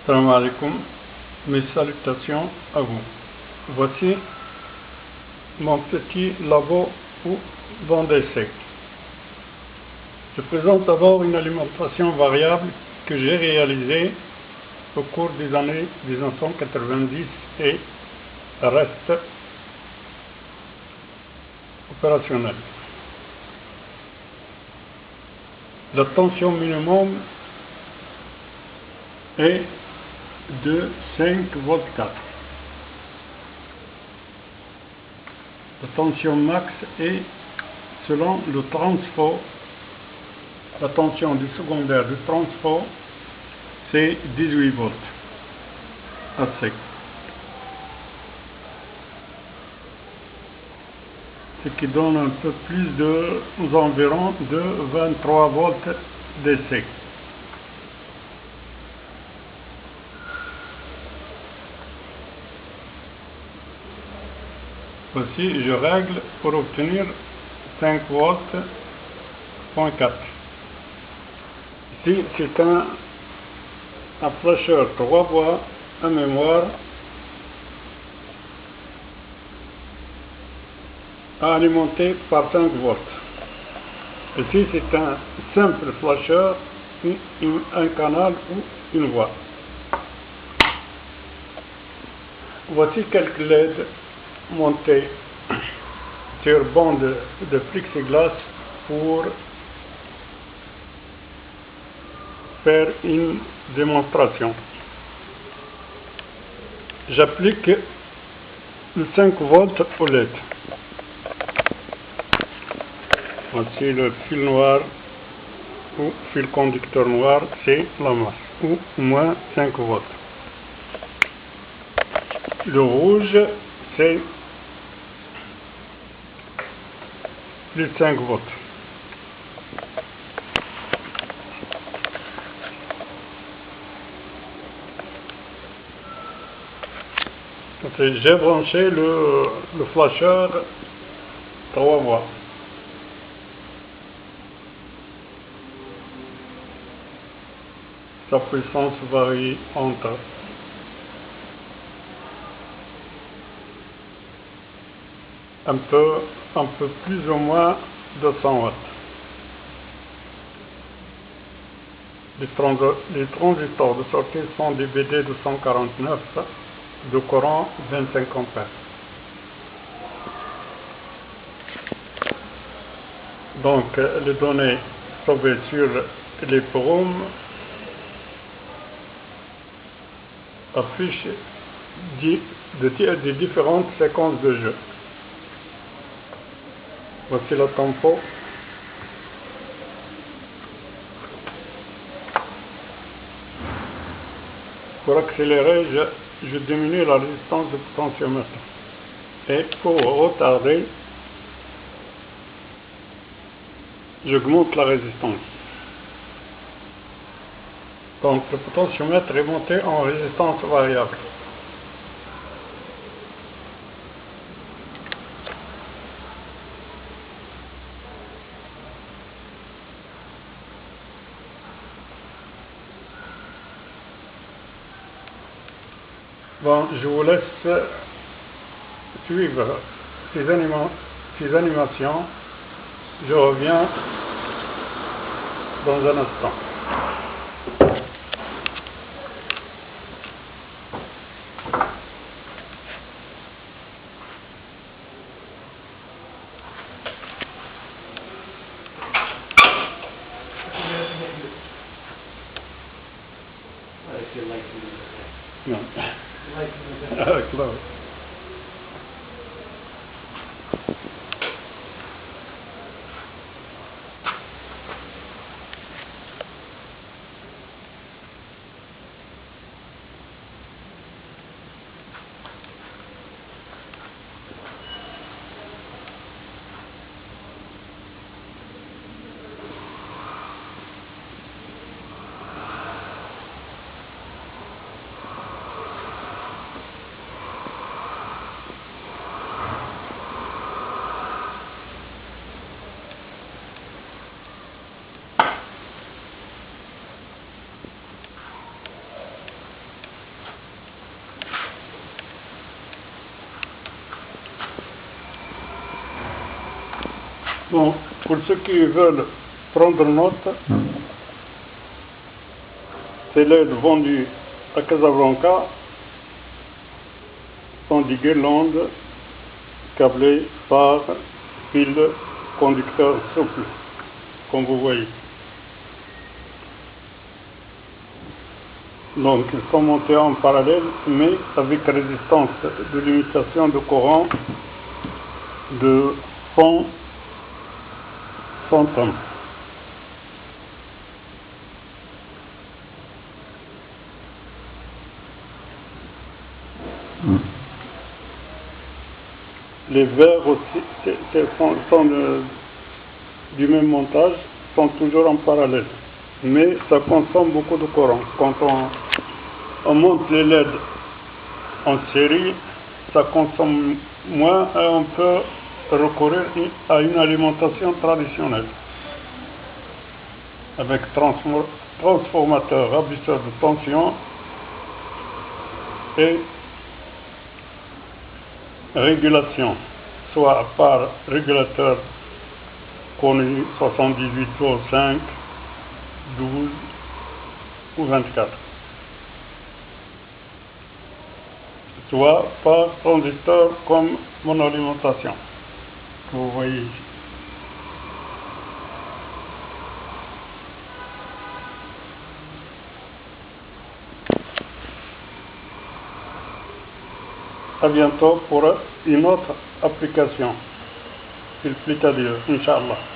Salam alaikum, mes salutations à vous. Voici mon petit labo ou banc d'essai. Je présente d'abord une alimentation variable que j'ai réalisée au cours des années 1990 et reste opérationnelle. La tension minimum est de 5 volts 4. La tension max est, selon le transfo, la tension du secondaire du transfo, c'est 18 volts à sec. Ce qui donne un peu plus aux environs de 23 volts d'essai. Voici, je règle pour obtenir 5 volts, point 4. Ici, c'est un flasheur 3 voies à mémoire à alimenter par 5 volts. Ici, c'est un simple flasheur, un canal ou une voie. Voici quelques LED montés sur bande de plexiglas pour faire une démonstration. J'applique le 5 volts au LED. Voici le fil noir ou fil conducteur noir, c'est la masse, ou moins 5 volts. Le rouge, c'est plus 5 volts. J'ai branché le flasheur 3 voies. Sa puissance varie entre un peu plus ou moins de 100 watts. Les transistors de sortie sont des BD249 de courant 25 ampères. Donc les données trouvées sur les forums affichent des différentes séquences de jeu. Voici le tempo. Pour accélérer, je diminue la résistance du potentiomètre. Et pour retarder, j'augmente la résistance. Donc le potentiomètre est monté en résistance variable. Bon, je vous laisse suivre ces animations. Je reviens dans un instant. No. Close. Bon, pour ceux qui veulent prendre note, ces LED vendus à Casablanca sont des guirlandes câblées par fil conducteur souple, comme vous voyez. Donc ils sont montés en parallèle, mais avec résistance de limitation de courant de 100 ohms. Les verres aussi sont du même montage, sont toujours en parallèle, mais ça consomme beaucoup de courant. Quand on monte les LED en série, ça consomme moins et on peut recourir à une alimentation traditionnelle avec transformateur réducteur de tension et régulation, soit par régulateur connu 78 volts 5, 12 ou 24, soit par transistor comme mon alimentation que vous voyez ici. À bientôt pour une autre application. Il plaît à Dieu, Inch'Allah.